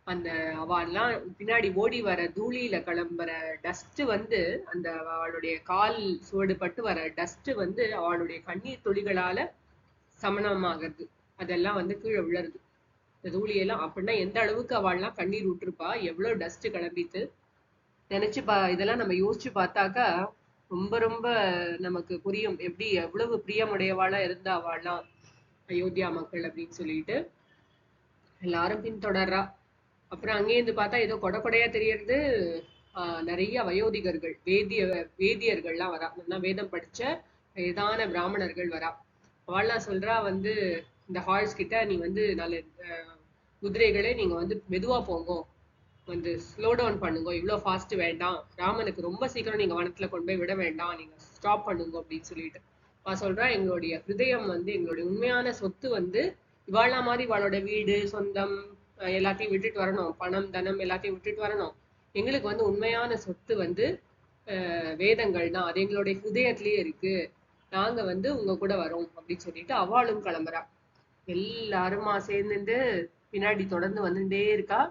அந்த அவெல்லாம் பின்னாடி ஓடி வர தூளியில கிளம்புற டஸ்ட் வந்து அந்த அவளுடைய கால் சுவடு பட்டு வர டஸ்ட் வந்து அவளுடைய கண்ணீர் துளிகளால சமணமாகிறது. அதெல்லாம் வந்து கீழே விழருது இந்த தூளியெல்லாம். அப்படின்னா எந்த அளவுக்கு அவள்லாம் கண்ணீர் விட்டுருப்பா, எவ்வளவு டஸ்ட் கிளம்பிட்டு நினைச்சு இதெல்லாம் நம்ம யோசிச்சு பார்த்தாக்கா ரொம்ப ரொம்ப நமக்கு புரியும் எப்படி எவ்வளவு பிரியமுடையவாளா இருந்தா அவள்லாம் அயோத்தியா மக்கள் அப்படின்னு சொல்லிட்டு. எல்லாரும் பின்தொடர்றா. அப்புறம் அங்கேயிருந்து பார்த்தா ஏதோ கொடையா தெரியறது. நிறைய வயோதிகர்கள், வேதியர்கள்லாம் வரா. நல்லா வேதம் படிச்ச வேதான பிராமணர்கள் வரா. அவள்லாம் சொல்றா வந்து இந்த ஹால்ஸ் கிட்ட, நீ வந்து நல்ல குதிரைகளே நீங்க வந்து மெதுவா போங்க, வந்து ஸ்லோ டவுன் பண்ணுங்க, இவ்வளவு ஃபாஸ்ட் வேண்டாம், ராமனுக்கு ரொம்ப சீக்கிரம் நீங்க வனத்துல கொண்டு போய் விட வேண்டாம், நீங்க ஸ்டாப் பண்ணுங்க அப்படின்னு சொல்லிட்டு. சொல்றா எங்களுடைய ஹிருதயம் வந்து, எங்களுடைய உண்மையான சொத்து வந்து இவாளா மாதிரி இவாளோட வீடு சொந்தம் எல்லாத்தையும் விட்டுட்டு வரணும், பணம் தனம் எல்லாத்தையும் விட்டுட்டு வரணும். எங்களுக்கு வந்து உண்மையான சொத்து வந்து வேதங்கள் தான், அது எங்களுடைய ஹிருதயத்திலேயே இருக்கு, நாங்க வந்து உங்க கூட வரோம் அப்படின்னு சொல்லிட்டு அவளும் கிளம்புறா. எல்லாருமா சேர்ந்துட்டு பின்னாடி தொடர்ந்து வந்துட்டே இருக்கா.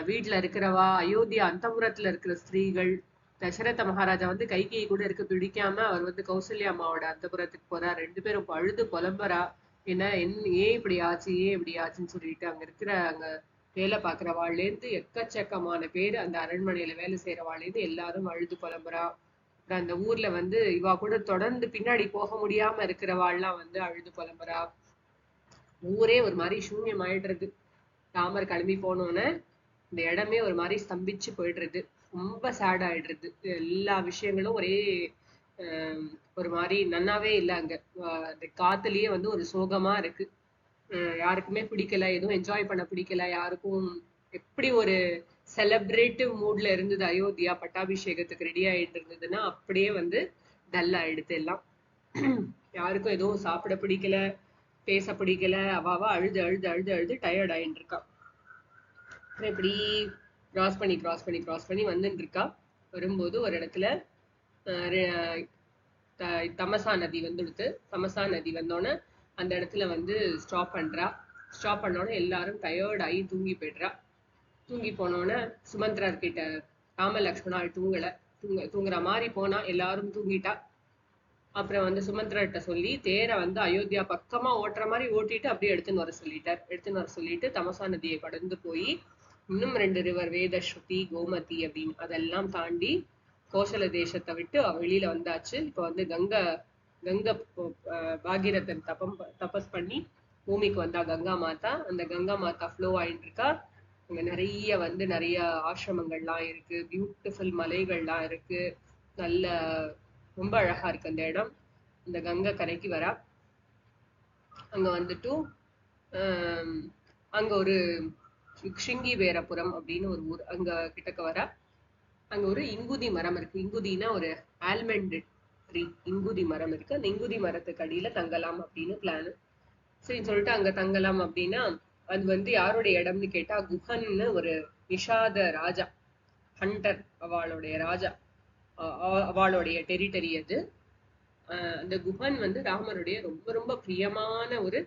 வீட்டுல இருக்கிறவா, அயோத்தியா அந்தபுரத்துல இருக்கிற ஸ்திரீகள், தசரத மகாராஜா வந்து கைகேயி கூட இருக்க பிடிக்காம அவர் வந்து கௌசல்யா அம்மாவோட அந்தபுரத்துக்கு போறா. ரெண்டு பேரும் அழுது புலம்புறா. ஏன் இப்படி ஆச்சு, ஏன் இப்படி ஆச்சுன்னு சொல்லிட்டு. அங்க இருக்கிற அங்க வேலை பார்க்கிறவாள்ல இருந்து எக்கச்சக்கமான பேர், அந்த அரண்மனையில வேலை செய்யறவாள்ல இருந்து எல்லாரும் அழுது புலம்புறா. அப்புறம் அந்த ஊர்ல வந்து இவா கூட தொடர்ந்து பின்னாடி போக முடியாம இருக்கிறவாள்லாம் வந்து அழுது புலம்புறா. ஊரே ஒரு மாதிரி சூன்யம் ஆயிடுறது. ராமர் கிளம்பி போனோன்னு இந்த இடமே ஒரு மாதிரி ஸ்தம்பிச்சு போயிடுறது. ரொம்ப சேட் ஆயிடுறது. எல்லா விஷயங்களும் ஒரே ஒரு மாதிரி நன்னாவே இல்லை. அங்க அந்த காத்துலயே வந்து ஒரு சோகமா இருக்கு. யாருக்குமே பிடிக்கல, எதுவும் என்ஜாய் பண்ண பிடிக்கல யாருக்கும். எப்படி ஒரு செலிப்ரேட்டிவ் மூட்ல இருந்தது அயோத்தியா, பட்டாபிஷேகத்துக்கு ரெடி ஆயிட்டு இருந்ததுன்னா அப்படியே வந்து டல் ஆயிடுது எல்லாம். யாருக்கும் எதுவும் சாப்பிட பிடிக்கல, பேச பிடிக்கல. அவாவா அழுது அழுது அழுது அழுது டயர்ட் ஆயிட்டு இருக்கா. இப்படி கிராஸ் பண்ணி வந்துட்டு இருக்கா. வரும்போது ஒரு இடத்துல தமசா நதி வந்துடுது. தமசா நதி வந்தோடனே அந்த இடத்துல வந்து ஸ்டாப் பண்றா. ஸ்டாப் பண்ணோடனே எல்லாரும் டயர்ட் ஆகி தூங்கி போயிடுறா. தூங்கி போனோடனே சுமந்திரர் கிட்ட ராம லக்ஷ்மணால் தூங்குற மாதிரி போனா, எல்லாரும் தூங்கிட்டா. அப்புறம் வந்து சுமந்திரர்கிட்ட சொல்லி தேரை வந்து அயோத்தியா பக்கமா ஓட்டுற மாதிரி ஓட்டிட்டு அப்படியே எடுத்துன்னு வர சொல்லிட்டு தமசா நதியை கடந்து போய் இன்னும் 2 ரிவர், வேதஸ்ருதி, கோமதி அப்படின்னு அதெல்லாம் தாண்டி கோசல தேசத்தை விட்டு வெளியில வந்தாச்சு. இப்ப வந்து கங்கை பாகீரதன் தபஸ் பண்ணி பூமிக்கு வந்தா கங்கா மாதா. அந்த கங்கா மாதா ஃப்ளோ ஆயிட்டு இருக்கா. அங்க நிறைய ஆசிரமங்கள்லாம் இருக்கு, பியூட்டிஃபுல் மலைகள்லாம் இருக்கு. நல்ல ரொம்ப அழகா இருக்கு அந்த இடம். இந்த கங்கை கரைக்கு வரா. அங்க வந்துட்டு அங்க ஒரு ஷிங்கி வேரபுரம் அப்படின்னு ஒரு ஊர், அங்க கிட்டக்க வரா. அங்க ஒரு இங்குதி மரம் இருக்கு. இங்குதினா ஒரு ஆல்மண்ட் ட்ரீ, இங்குதி மரம் இருக்கு. அந்த இங்குதி மரத்துக்கு அடியில தங்கலாம் அப்படின்னு பிளான். சரின்னு சொல்லிட்டு அங்க தங்கலாம் அப்படின்னா, அது வந்து யாருடைய இடம்னு கேட்டா குஹன்னு ஒரு நிஷாத ராஜா, ஹண்டர், அவளுடைய ராஜா, அவளுடைய டெரிட்டரி அது. அந்த குஹன் வந்து ராமருடைய ரொம்ப ரொம்ப பிரியமான ஒரு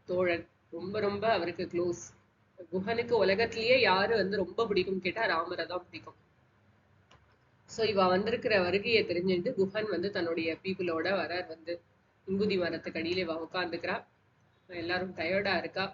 தோழன். ரொம்ப ரொம்ப அவருக்கு க்ளோஸ். குஹனுக்கு உலகத்திலேயே யாரு வந்து ரொம்ப பிடிக்கும் கேட்டா ராமரை தான் பிடிக்கும். சோ இவ வந்திருக்கிற வருகையை தெரிஞ்சுட்டு குஹன் வந்து தன்னுடைய பீப்புளோட வரார். வந்து இங்குதி மரத்துக்கு அடியில இவ உட்காந்துக்கிறா. எல்லாரும் டயர்டா இருக்கா.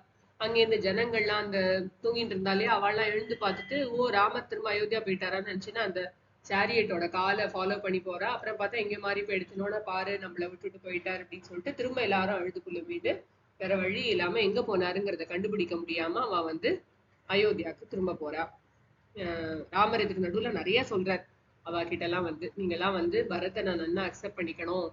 அங்கேருந்து ஜனங்கள்லாம் அந்த தூங்கிட்டு இருந்தாலே அவள்லாம் எழுந்து பார்த்துட்டு, ஓ ராமர் திரும்ப அயோத்தியா போயிட்டாரான்னு நினைச்சுன்னா அந்த சேரியட்டோட காலை ஃபாலோ பண்ணி போறா. அப்புறம் பார்த்தா எங்க மாறி போயிடுச்சுனோட, பாரு நம்மளை விட்டுட்டு போயிட்டாரு அப்படின்னு சொல்லிட்டு திரும்ப எல்லாரும் அழுது புலம்பிட்டு வேற வழி இல்லாம எங்க போனாருங்கிறத கண்டுபிடிக்க முடியாம அவ வந்து அயோத்தியாவுக்கு திரும்ப போறா. ராமர் இதுக்கு நடுவுல நிறைய சொல்றார். அவ கிட்ட எல்லாம் வந்து நீங்க எல்லாம் வந்து பரதனை நல்லா அக்செப்ட் பண்ணிக்கணும்.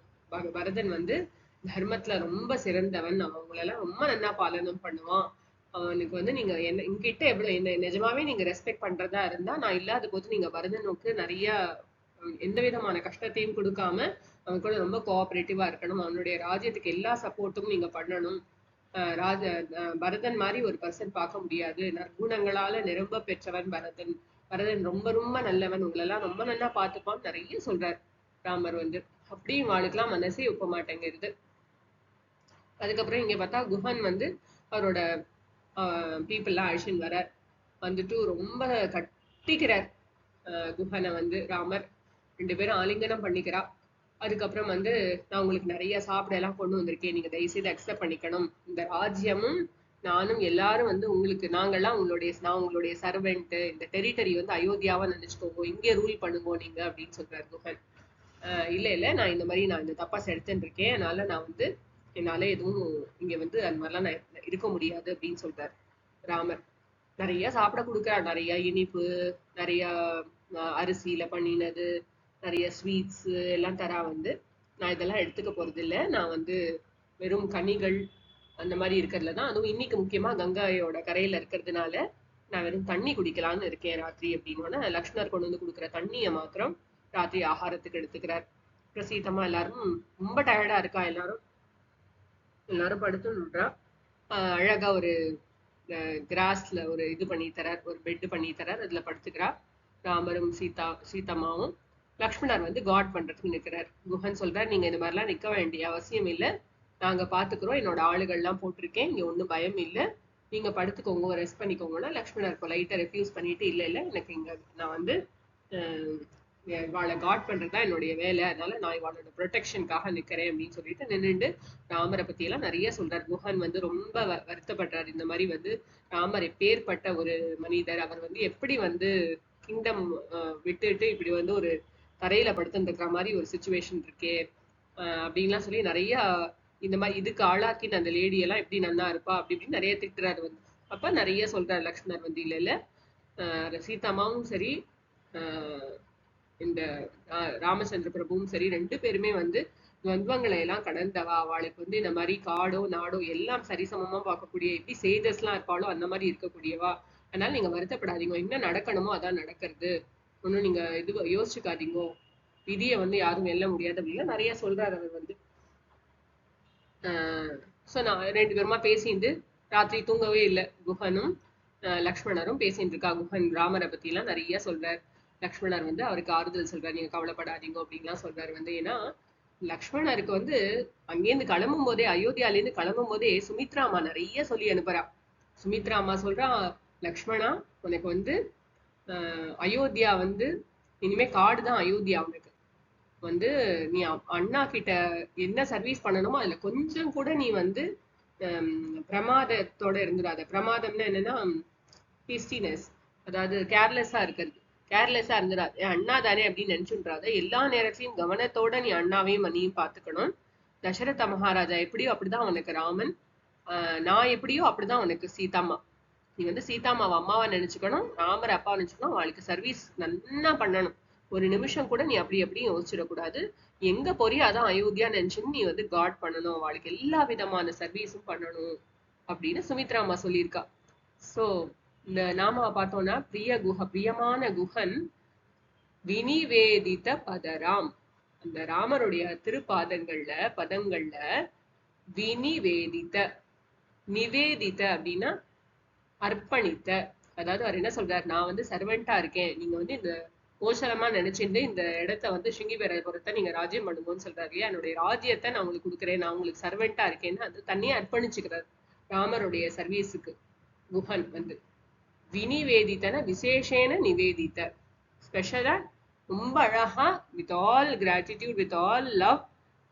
பரதன் வந்து தர்மத்துல ரொம்ப சிறந்தவன், அவன் உங்களெல்லாம் ரொம்ப நல்லா பாலனம் பண்ணுவான். அவனுக்கு வந்து நீங்க என்ன என்கிட்ட எவ்வளவு என்ன நிஜமாவே நீங்க ரெஸ்பெக்ட் பண்றதா இருந்தா, நான் இல்லாத போது நீங்க பரதனுக்கு நிறைய எந்த விதமான கஷ்டத்தையும் கொடுக்காம அவன் கூட ரொம்ப கோஆபரேட்டிவா இருக்கணும். அவனுடைய ராஜ்யத்துக்கு எல்லா சப்போர்ட்டும் நீங்க பண்ணணும். பரதன் மாதிரி ஒரு பர்சன் பார்க்க முடியாது. நற்குணங்களால நிரம்ப பெற்றவன் பரதன். பரதன் ரொம்ப ரொம்ப நல்லவன், உங்களெல்லாம் ரொம்ப நல்லா பார்த்துப்பான் நிறைய சொல்றார் ராமர் வந்து. அப்படியும் வாளுக்கெல்லாம் மனசே ஒப்ப மாட்டேங்கிறது. அதுக்கப்புறம் இங்க பார்த்தா குஹன் வந்து அவரோட பீப்புள்லாம் அழிச்சின்னு வர வந்துட்டு ரொம்ப கட்டிக்கிறார் குஹனை வந்து ராமர். 2 பேரும் ஆலிங்கனம் பண்ணிக்கிறா. அதுக்கப்புறம் வந்து நான் உங்களுக்கு நிறைய சாப்பிட எல்லாம் கொண்டு வந்திருக்கேன், நீங்க தயவு செய்து அக்செப்ட் பண்ணிக்கணும். இந்த ராஜ்யமும் நானும் எல்லாரும் வந்து உங்களுக்கு நான் உங்களுடைய சர்வெண்ட். இந்த டெரிட்டரி வந்து அயோத்தியாவா நினைச்சுக்கோங்க, இங்கே ரூல் பண்ணுங்க நீங்க அப்படின்னு சொல்றாரு குஹன். இல்ல நான் இந்த தப்பாஸ் எடுத்துட்டு இருக்கேன், அதனால நான் வந்து என்னால எதுவும் இங்க வந்து அந்த மாதிரிலாம் நான் இருக்க முடியாது அப்படின்னு சொல்றாரு ராமர். நிறைய சாப்பிட கொடுக்குறார், நிறைய இனிப்பு, நிறைய அரிசியில பண்ணினது, நிறைய ஸ்வீட்ஸ் எல்லாம் தரா வந்து நான் இதெல்லாம் எடுத்துக்க போறது இல்லை. நான் வந்து வெறும் கனிகள் அந்த மாதிரி இருக்கிறதுல தான், அதுவும் இன்னைக்கு முக்கியமா கங்கையோட கரையில இருக்கிறதுனால நான் வெறும் தண்ணி குடிக்கலாம்னு இருக்கேன் ராத்திரி அப்படின்னு. லக்ஷ்மணர் கொண்டு வந்து கொடுக்குற தண்ணியை மாத்திரம் ராத்திரி ஆகாரத்துக்கு எடுத்துக்கிறார். பிரசீதமா எல்லாரும் ரொம்ப டயர்டா இருக்கா, எல்லாரும் படுத்துன்றா. அழகா ஒரு கிராஸ்ல ஒரு இது பண்ணி தரார், ஒரு பெட் பண்ணி தரார், அதுல படுத்துக்கிறா. ராமரும் சீதம்மாவும். லக்ஷ்மணர் வந்து காட் பண்றதுக்கு நிற்கிறார். குஹன் சொல்றார், நீங்க இந்த மாதிரிலாம் நிக்க வேண்டிய அவசியம் இல்லை, நாங்க பாத்துக்கிறோம், என்னோட ஆளுகள்லாம் போட்டிருக்கேன், இங்க ஒண்ணும் பயம் இல்லை, நீங்க படுத்துக்கோங்க, ரெஸ்ட் பண்ணிக்கோங்கன்னா லக்ஷ்மணர் லைட்டா ரெஃப்யூஸ் பண்ணிட்டு, இல்ல எனக்கு இங்க நான் வந்து இவாளை காட் பண்றதுதான் என்னுடைய வேலை, அதனால நான் இவாளோட ப்ரொடெக்ஷனுக்காக நிக்கிறேன் அப்படின்னு சொல்லிட்டு நின்றுண்டு ராமரை பத்தி எல்லாம் நிறைய சொல்றார். குஹன் வந்து ரொம்ப வருத்தப்படுறார். இந்த மாதிரி வந்து ராமர் எப்பேற்பட்ட ஒரு மனிதர், அவர் வந்து எப்படி வந்து கிங்டம் விட்டுட்டு இப்படி வந்து ஒரு தரையில படுத்துட்டு இருக்கிற மாதிரி ஒரு சுச்சுவேஷன் இருக்கே அப்படின்லாம் சொல்லி நிறைய இந்த மாதிரி இதுக்கு ஆளாக்கின அந்த லேடி எல்லாம் எப்படி நல்லா இருப்பா அப்படி இப்படின்னு நிறைய திட்டுறாரு வந்து. அப்ப நிறைய சொல்றாரு லக்ஷ்மணர் வந்து, இல்ல சீதாமாவும் சரி இந்த ராமச்சந்திர பிரபுவும் சரி, 2 பேருமே வந்து துவந்தங்களை எல்லாம் கடந்தவா. அவளுக்கு வந்து இந்த மாதிரி காடோ நாடோ எல்லாம் சரிசமமா பார்க்கக்கூடிய, எப்படி சேஜஸ் எல்லாம் இருப்பாளோ அந்த மாதிரி இருக்கக்கூடியவா. அதனால நீங்க வருத்தப்படாதீங்க, என்ன நடக்கணுமோ அதான் நடக்கிறது, ஒன்னும் நீங்க இது யோசிச்சுக்காதீங்க, விதியை வந்து யாரும் வெல்ல முடியாது அப்படின்னு நிறைய சொல்றாரு அவர் வந்து. சோ நான் 2 பேருமா பேசிட்டு ராத்திரி தூங்கவே இல்லை. குஹனும் லக்ஷ்மணரும் பேசிட்டு இருக்கா. குஹன் ராமரை பத்தி எல்லாம் நிறைய சொல்றார். லக்ஷ்மணர் வந்து அவருக்கு ஆறுதல் சொல்றாரு, நீங்க கவலைப்படாதீங்க அப்படின்லாம் சொல்றாரு வந்து. ஏன்னா லக்ஷ்மணருக்கு வந்து அங்கேருந்து கிளம்பும் போதே, அயோத்தியால இருந்து கிளம்பும் போதே சுமித்ரா அம்மா நிறைய சொல்லி அனுப்புறா. சுமித்ரா அம்மா சொல்றா, லக்ஷ்மணா உனக்கு வந்து அயோத்தியா வந்து இனிமே காடுதான் அயோத்தியா, உனக்கு வந்து நீ அண்ணா கிட்ட என்ன சர்வீஸ் பண்ணணுமோ அதுல கொஞ்சம் கூட நீ வந்து பிரமாதத்தோட இருந்துடாத. பிரமாதம்னா என்னன்னா ஹிஸ்டினஸ், அதாவது கேர்லெஸ்ஸா இருக்கிறது. கேர்லெஸ்ஸா இருந்துடாது, அண்ணா தானே அப்படின்னு நினைச்சுன்றாத. எல்லா நேரத்திலையும் கவனத்தோட நீ அண்ணாவையும் மணியும் பார்த்துக்கணும். தசரத மகாராஜா எப்படியோ அப்படிதான் உனக்கு ராமன், நான் எப்படியோ அப்படிதான் உனக்கு சீதாம்மா. நீ வந்து சீதாம்மாவை அம்மாவா நினைச்சுக்கணும், ராமர் அப்பாவை நினைச்சுக்கணும், அவளுக்கு சர்வீஸ் நல்லா பண்ணணும். ஒரு நிமிஷம் கூட நீ அப்படி எப்படியும் யோசிச்சிடக்கூடாது. எங்க போறியோ அதான் அயோத்தியா நினைச்சுன்னு நீ வந்து காட் பண்ணணும், அவளுக்கு எல்லா விதமான சர்வீஸும் பண்ணணும் அப்படின்னு சுமித்ரா அம்மா சொல்லியிருக்கா. சோ இந்த நாமாவை பார்த்தோம்னா, பிரியமான குஹன் வினிவேதித பதராம். அந்த ராமருடைய பதங்கள்ல வினிவேதித, நிவேதித அப்படின்னா அர்ப்பணித்த. அதாவது அவர் என்ன சொல்றாரு, நான் வந்து சர்வெண்டா இருக்கேன், நீங்க வந்து இந்த கோசலமா நினைச்சிட்டு இந்த இடத்த வந்து சிங்கிபெரபுரத்தை நீங்க ராஜ்யம் பண்ணுங்கன்னு சொல்றாரு இல்லையா. என்னுடைய ராஜ்யத்தை நான் உங்களுக்கு கொடுக்குறேன், நான் உங்களுக்கு சர்வெண்டா இருக்கேன்னு அது தனியா அர்ப்பணிச்சுக்கிறார் ராமருடைய சர்வீஸுக்கு குஹன் வந்து. வினிவேதித்தன விசேஷேன நிவேதித்த, ஸ்பெஷலா ரொம்ப அழகா with all gratitude, with all love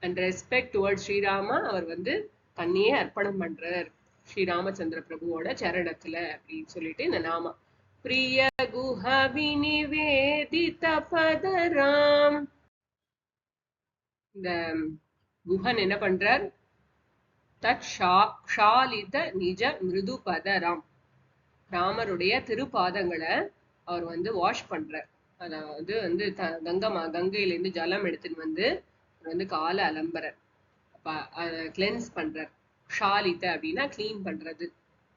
and respect toward Sri Rama அவர் வந்து தன்னையே அர்ப்பணம் பண்றார் ஸ்ரீராமச்சந்திர பிரபுவோட சரணத்துல அப்படின்னு சொல்லிட்டு இந்த நாமா. பிரிய குஹ விநிவேதித பதராம். இந்த குஹன் என்ன பண்றார், தத் ஷாலித நிஜ மிருது பதராம், ராமருடைய திருப்பாதங்களை அவர் வந்து வாஷ் பண்றார். அதாவது வந்து கங்கையில இருந்து ஜலம் எடுத்துன்னு வந்து வந்து காலை அலம்புறார். கிளென்ஸ் பண்றார். ஷாலித அப்படின்னா கிளீன் பண்றது.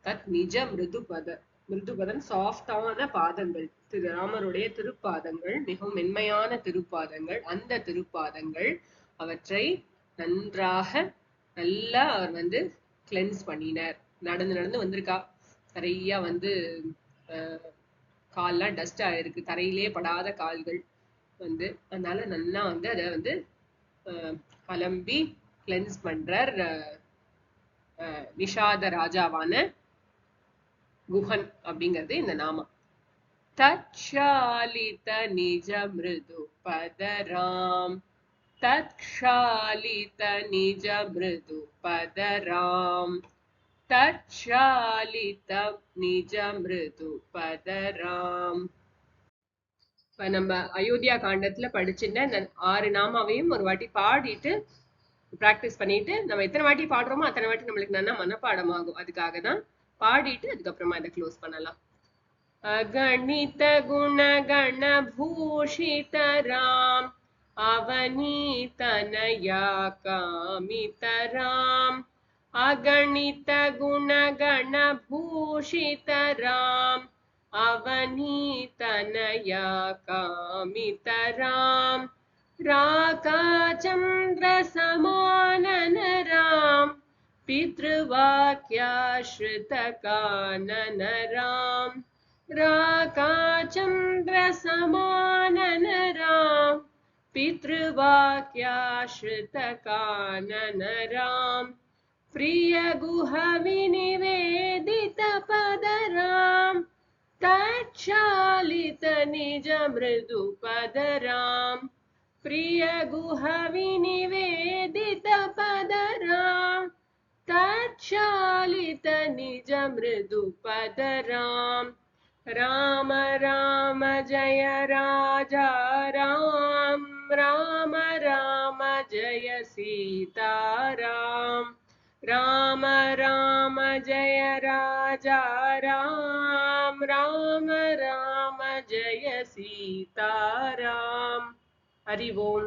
தத் நிஜ மிருதுபத, மிருதுபதன் சாஃப்டான பாதங்கள், திரு ராமருடைய திருப்பாதங்கள் மிகவும் மென்மையான திருப்பாதங்கள். அந்த திருப்பாதங்கள் அவற்றை நன்றாக நல்லா அவர் வந்து கிளென்ஸ் பண்ணினார். நடந்து நடந்து வந்திருக்கா, நிறைய வந்து கால்லாம் டஸ்ட் ஆயிருக்கு, தரையிலே படாத கால்கள் வந்து, அதனால நல்லா வந்து அதை வந்து அலம்பி கிளென்ஸ் பண்றார் நிஷாத ராஜாவான குஹன் அப்படிங்கிறது இந்த நாமம். தச்சாலித நிஜ மிருது பதராம், தச்சாலித நிஜ மிருது பதராம், தச்சாலித நிஜ மிருது பதராம். இப்ப நம்ம அயோத்தியா காண்டத்துல படிச்சுட்ட இந்த 6 நாமாவையும் ஒரு வாட்டி பாடிட்டு பிராக்டிஸ் பண்ணிட்டு, நம்ம எத்தனை வாட்டி பாடுறோமோ அத்தனை வாட்டி நம்மளுக்கு நல்லா மனப்பாடம் ஆகும். அதுக்காக தான் பாடிட்டு அதுக்கப்புறமா இதை க்ளோஸ் பண்ணலாம். அகணித குண கண பூஷித ராம், அவனீதனயா காமித ராம், அகணித குண கண பூஷித ராம், அவனீதனயா காமித ராம், राका चंद्र समानन राम, पितृवाक्याश्रित कानन राम, राका चंद्र समानन राम, पितृवाक्याश्रित कानन राम, प्रिय गुह विनिवेदित पद राम, तच्छालित निज मृदु पद राम, प्रिय गुह विनिवेदित पद राम, तच्छालित निज मृदु पद राम, राम राम जय राजा राम, राम राम जय सीता राम, राम राम जय राजा राम, राम राम जय सीता राम. हरि ओम.